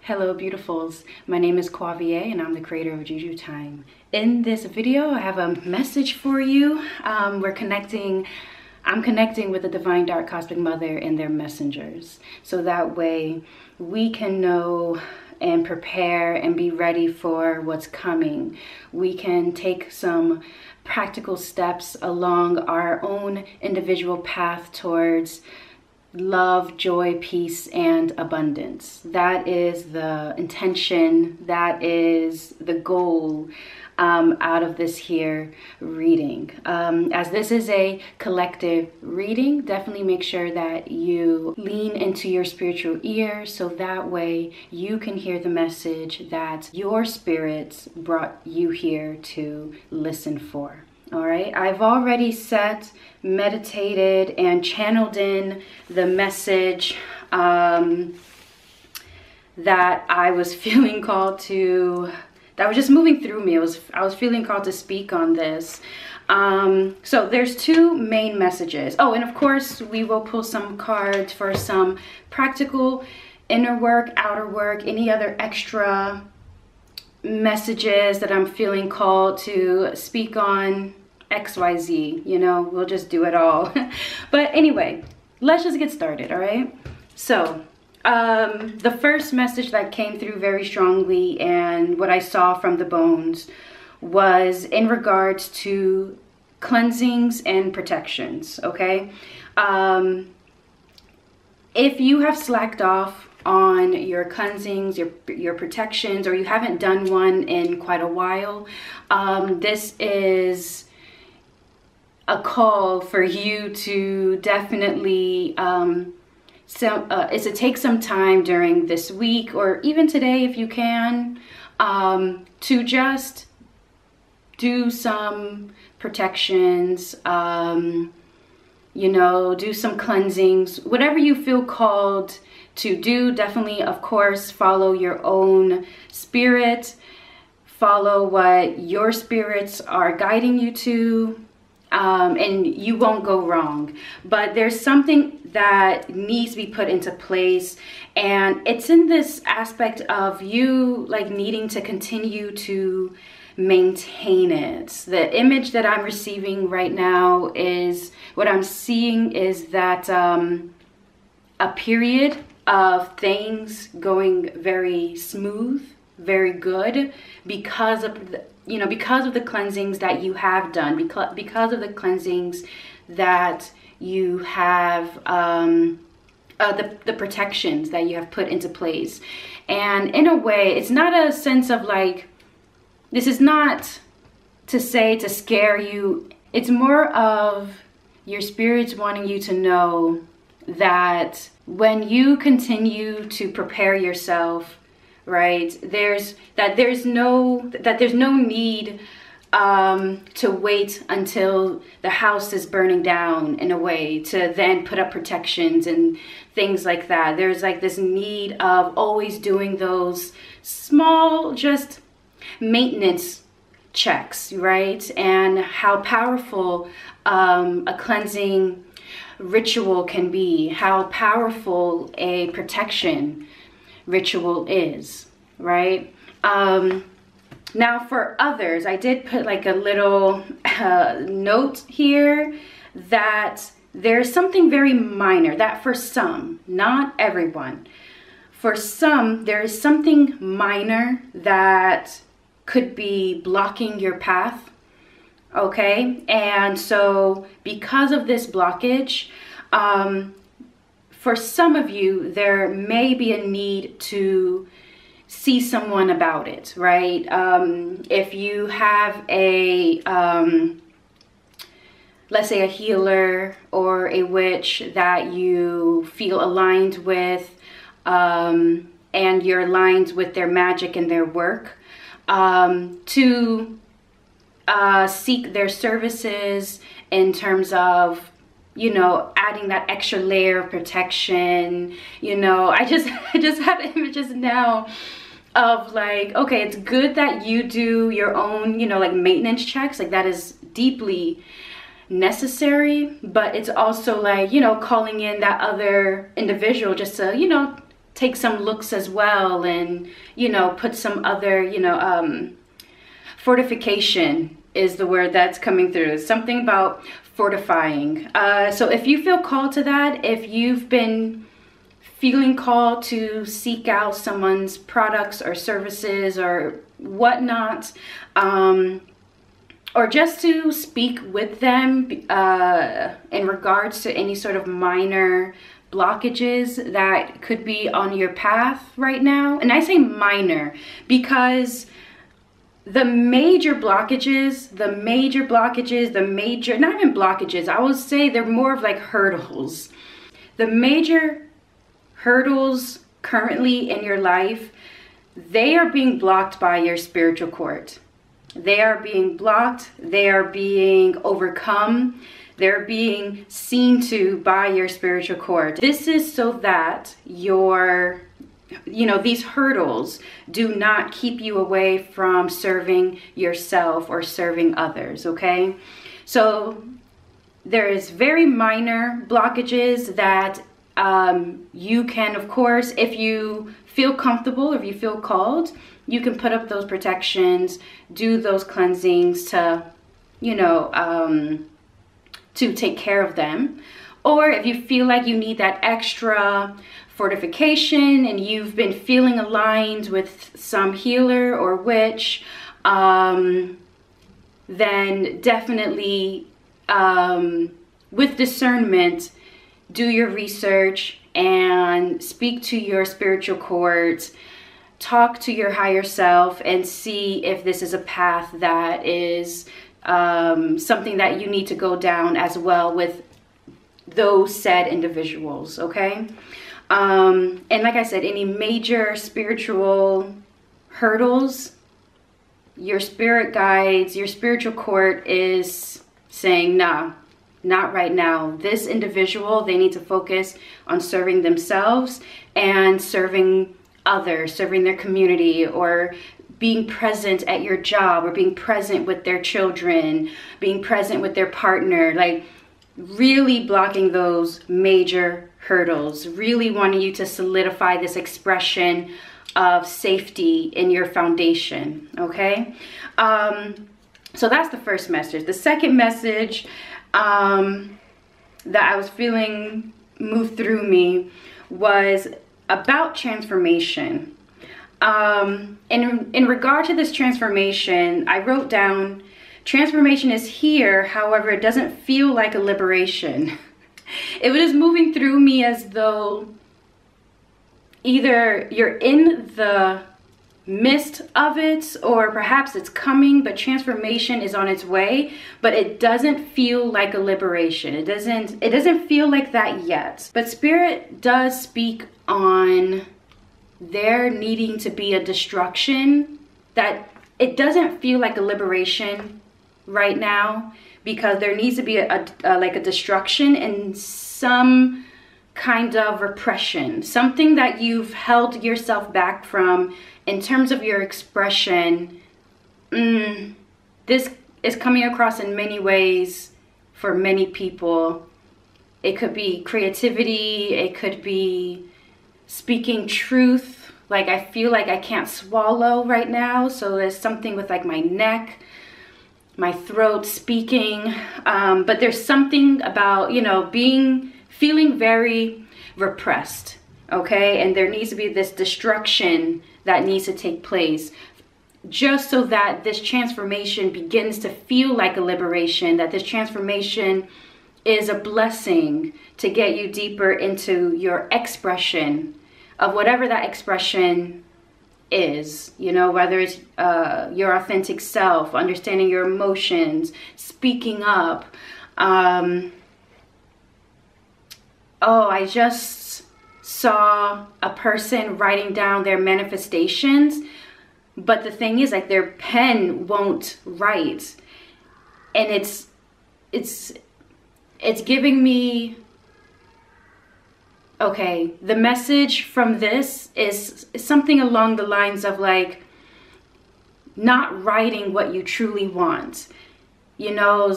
Hello beautifuls, my name is Quavia and I'm the creator of JuJu Thyme. In this video I have a message for you. I'm connecting with the Divine Dark Cosmic Mother and their messengers, so that way we can know and prepare and be ready for what's coming. We can take some practical steps along our own individual path towards love, joy, peace, and abundance. That is the intention, that is the goal out of this here reading. As this is a collective reading, definitely make sure that you lean into your spiritual ear so that way you can hear the message that your spirits brought you here to listen for. All right, I've already set, meditated, and channeled in the message that I was feeling called to, that was just moving through me. I was feeling called to speak on this. So there's two main messages. Oh, and of course, we will pull some cards for some practical inner work, outer work, any other extra messages that I'm feeling called to speak on. XYZ, you know, we'll just do it all. But anyway, let's just get started, all right? So the first message that came through very strongly and what I saw from the bones was in regards to cleansings and protections, okay? If you have slacked off on your cleansings, your protections, or you haven't done one in quite a while, this is a call for you to definitely is to take some time during this week or even today if you can, to just do some protections, you know, do some cleansings, whatever you feel called to do. Definitely, of course, follow your own spirit, follow what your spirits are guiding you to. And you won't go wrong. But there's something that needs to be put into place, and it's in this aspect of you like needing to continue to maintain it. The image that I'm receiving right now is, what I'm seeing is that a period of things going very smooth, very good, because of the, you know, because of the cleansings that you have done, because of the cleansings that you have, the protections that you have put into place. And in a way, it's not a sense of like, this is not to say to scare you. It's more of your spirits wanting you to know that when you continue to prepare yourself, right, there's no need to wait until the house is burning down, in a way, to then put up protections and things like that. There's like this need of always doing those small, just maintenance checks, right? And how powerful a cleansing ritual can be, how powerful a protection ritual is, right? Now for others, I did put like a little note here that there's something very minor that for some, not everyone, for some there is something minor that could be blocking your path, okay? And so because of this blockage, for some of you, there may be a need to see someone about it, right? If you have a, let's say a healer or a witch that you feel aligned with, and you're aligned with their magic and their work, to seek their services in terms of, you know, adding that extra layer of protection. You know, I just had images now of like, okay, it's good that you do your own, you know, like maintenance checks, like that is deeply necessary, but it's also like, you know, calling in that other individual just to, you know, take some looks as well, and, you know, put some other, you know, fortification is the word that's coming through. Something about fortifying. So if you feel called to that, if you've been feeling called to seek out someone's products or services or whatnot, or just to speak with them in regards to any sort of minor blockages that could be on your path right now. And I say minor because the major blockages, not even blockages, I would say they're more of like hurdles. The major hurdles currently in your life, they are being blocked by your spiritual court. They are being blocked, they are being overcome, they're being seen to by your spiritual court. This is so that your, you know, these hurdles do not keep you away from serving yourself or serving others, okay? So there is very minor blockages that you can, of course, if you feel comfortable, if you feel called, you can put up those protections, do those cleansings to, you know, to take care of them. Or if you feel like you need that extra fortification and you've been feeling aligned with some healer or witch, then definitely with discernment, do your research and speak to your spiritual court, talk to your higher self, and see if this is a path that is something that you need to go down as well with those said individuals, okay? And like I said, any major spiritual hurdles, your spirit guides, your spiritual court is saying, nah, not right now. This individual, they need to focus on serving themselves and serving others, serving their community, or being present at your job, or being present with their children, being present with their partner, like really blocking those major hurdles, really wanting you to solidify this expression of safety in your foundation, okay? So that's the first message. The second message that I was feeling move through me was about transformation. In regard to this transformation, I wrote down, transformation is here, however, it doesn't feel like a liberation. It was moving through me as though either you're in the midst of it, or perhaps it's coming, but transformation is on its way, but it doesn't feel like a liberation. It doesn't feel like that yet. But Spirit does speak on there needing to be a destruction, that it doesn't feel like a liberation right now, because there needs to be like a destruction and some kind of repression, something that you've held yourself back from in terms of your expression. This is coming across in many ways for many people. It could be creativity, it could be speaking truth. Like, I feel like I can't swallow right now, so there's something with like my neck, my throat, speaking, but there's something about, you know, feeling very repressed, okay? And there needs to be this destruction that needs to take place, just so that this transformation begins to feel like a liberation, that this transformation is a blessing to get you deeper into your expression of whatever that expression is, you know, whether it's your authentic self, understanding your emotions, speaking up. Oh, I just saw a person writing down their manifestations, but the thing is, like, their pen won't write, and it's giving me, okay, the message from this is something along the lines of like not writing what you truly want. You know,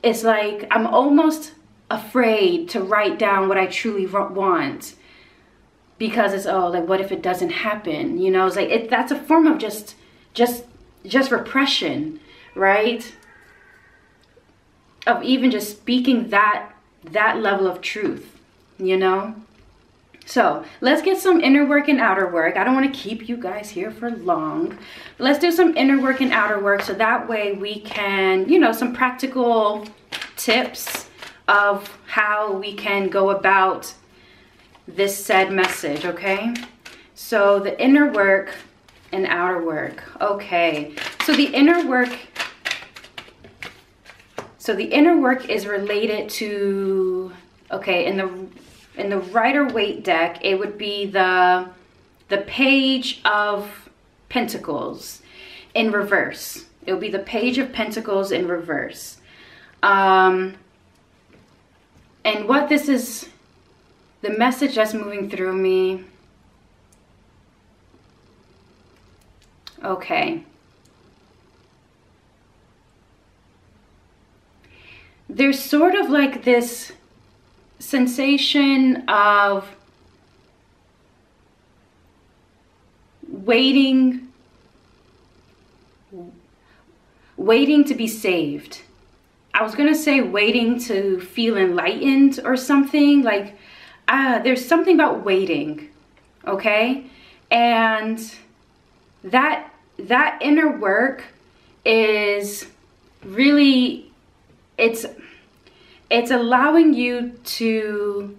it's like I'm almost afraid to write down what I truly want, because it's, oh, like, what if it doesn't happen? You know, it's like, that's a form of just repression, right? Of even just speaking that level of truth, you know? So let's get some inner work and outer work. I don't want to keep you guys here for long. Let's do some inner work and outer work, so that way we can, you know, some practical tips of how we can go about this said message, okay? So the inner work and outer work. Okay, so the inner work is related to, okay, in the Rider-Waite deck, it would be the Page of Pentacles in reverse. It would be the Page of Pentacles in reverse. And what this is, the message that's moving through me. Okay. There's sort of like this sensation of waiting to be saved. I was gonna say waiting to feel enlightened or something, like there's something about waiting, okay? And that inner work is really, it's allowing you to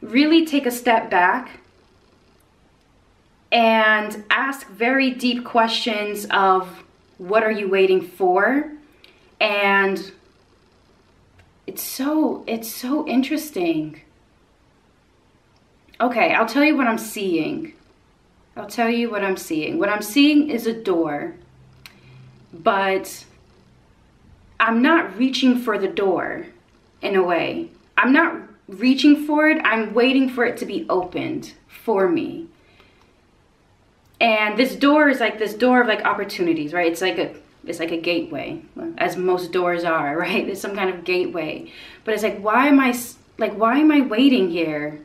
really take a step back and ask very deep questions of what are you waiting for? And it's so interesting. Okay, I'll tell you what I'm seeing. I'll tell you what I'm seeing. What I'm seeing is a door, but I'm not reaching for the door in a way. I'm not reaching for it. I'm waiting for it to be opened for me. And this door is like this door of like opportunities, right? It's like a gateway, as most doors are, right? It's some kind of gateway. But it's like, why am I waiting here?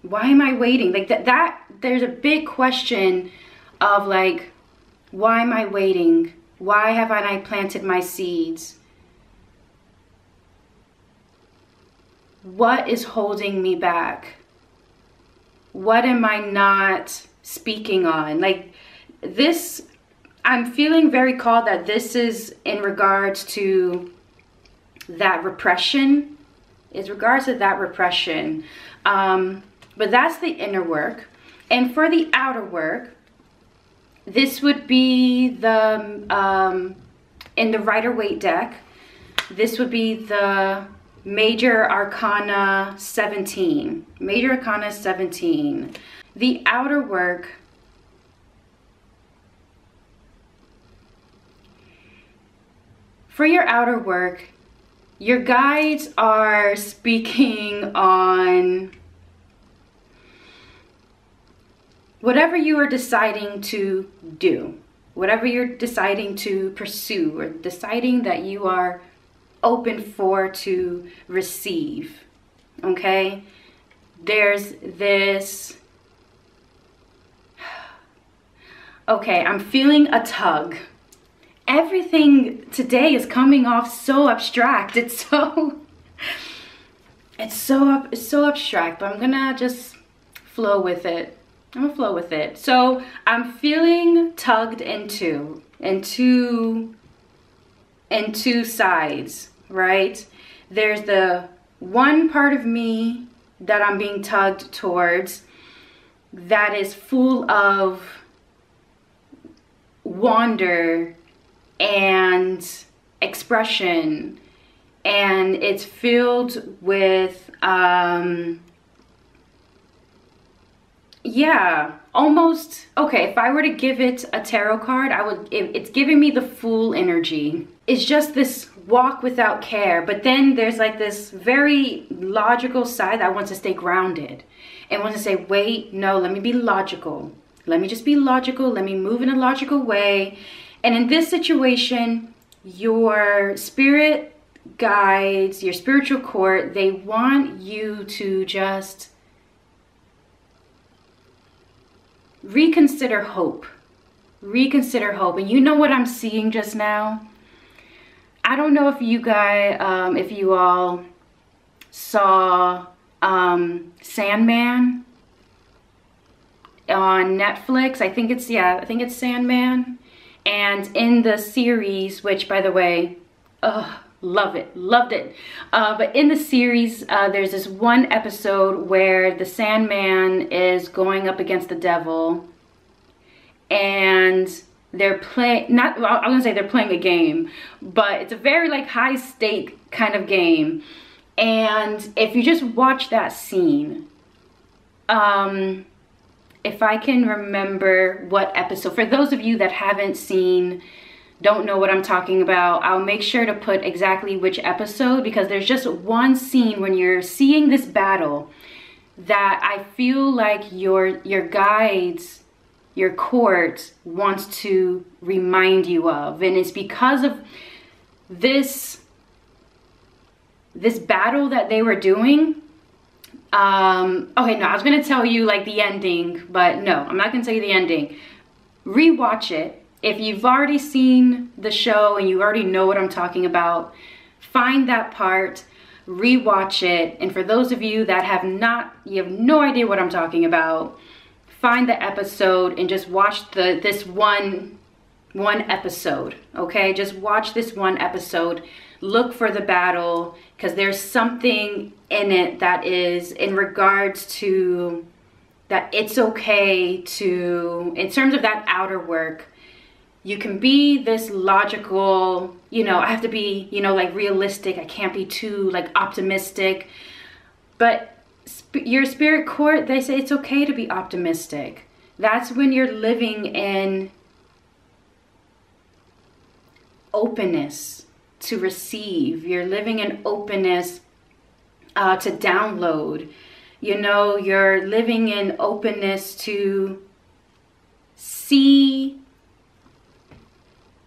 Why am I waiting? Like that there's a big question of like, why am I waiting? Why haven't I planted my seeds? What is holding me back? What am I not speaking on? Like this, I'm feeling very called that this is in regards to that repression. It's regards to that repression. But that's the inner work. And for the outer work, this would be the, in the Rider-Waite deck, this would be the Major Arcana 17. Major Arcana 17. The outer work, for your outer work, your guides are speaking on whatever you are deciding to do, whatever you're deciding to pursue, or deciding that you are open for to receive, okay? There's this, okay, I'm feeling a tug. Everything today is coming off so abstract. It's so abstract, but I'm gonna just flow with it. I'm gonna flow with it. So I'm feeling tugged in two sides, right? There's the one part of me that I'm being tugged towards that is full of wonder and expression, and it's filled with yeah, almost, okay, if I were to give it a tarot card, it's giving me the Fool energy. It's just this walk without care, but then there's like this very logical side that wants to stay grounded and wants to say, wait, no, let me be logical. Let me just be logical. Let me move in a logical way. And in this situation, your spirit guides, your spiritual court, they want you to just reconsider hope. Reconsider hope. And you know what I'm seeing just now? I don't know if you guys, if you all saw Sandman on Netflix. I think it's Sandman. And in the series, which by the way, loved it. But in the series, there's this one episode where the Sandman is going up against the devil, and they're playing, I'm gonna say they're playing a game, but it's a very like high stake kind of game. And if you just watch that scene, if I can remember what episode, for those of you that haven't seen, don't know what I'm talking about, I'll make sure to put exactly which episode, because there's just one scene when you're seeing this battle that I feel like your guides, your court wants to remind you of. And it's because of this battle that they were doing. Okay, no, I was gonna tell you like the ending, but no, I'm not gonna tell you the ending. Rewatch it. If you've already seen the show and you already know what I'm talking about, find that part, rewatch it. And for those of you that have not, you have no idea what I'm talking about, find the episode and just watch this one episode, okay? Just watch this one episode. Look for the battle, because there's something in it that is in regards to that it's okay to, in terms of that outer work, you can be this logical, you know, I have to be, you know, like realistic. I can't be too like optimistic. But your spirit court, they say it's okay to be optimistic. That's when you're living in openness to receive. You're living in openness to download. You know, you're living in openness to see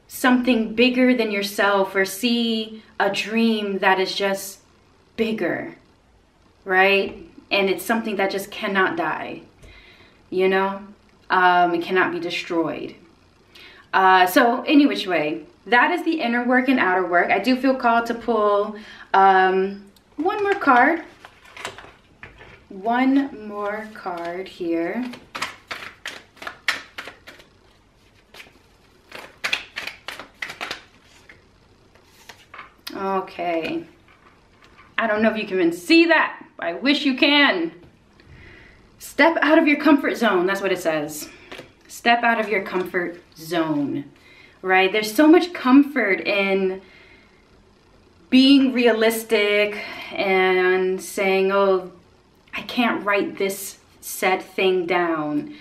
something bigger than yourself, or see a dream that is just bigger, right? And it's something that just cannot die, you know? It cannot be destroyed. So any which way, that is the inner work and outer work. I do feel called to pull one more card. One more card here. Okay. I don't know if you can even see that. I wish you can. Step out of your comfort zone. That's what it says. Step out of your comfort zone, right? There's so much comfort in being realistic and saying, oh, I can't write this said thing down.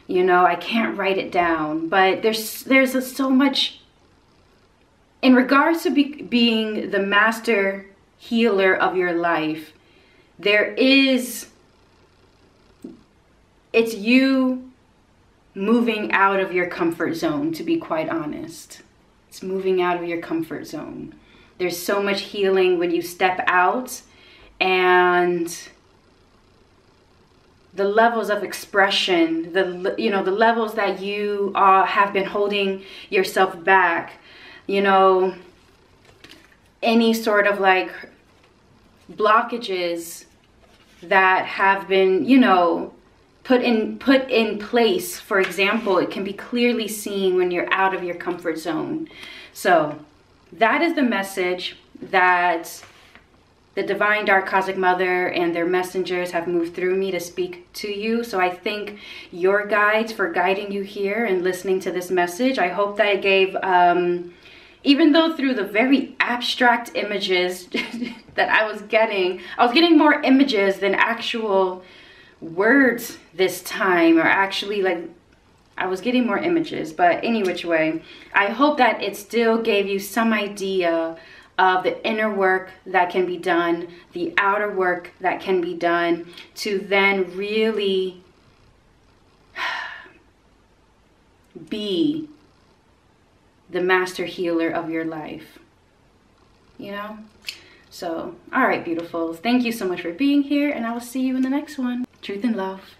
You know, I can't write it down. But there's so much in regards to being the master healer of your life. It's you moving out of your comfort zone, to be quite honest. It's moving out of your comfort zone. There's so much healing when you step out, and the levels of expression, the levels that you have been holding yourself back, you know, any sort of like blockages that have been, you know, put in place. For example, it can be clearly seen when you're out of your comfort zone. So that is the message that the Divine Dark Cosmic Mother and their messengers have moved through me to speak to you. So I thank your guides for guiding you here and listening to this message. I hope that it gave, even though through the very abstract images that I was getting more images than actual words this time, or actually like I was getting more images. But any which way, I hope that it still gave you some idea of the inner work that can be done, the outer work that can be done, to then really be the master healer of your life, you know? So, all right, beautiful. Thank you so much for being here, and I will see you in the next one. Truth and love.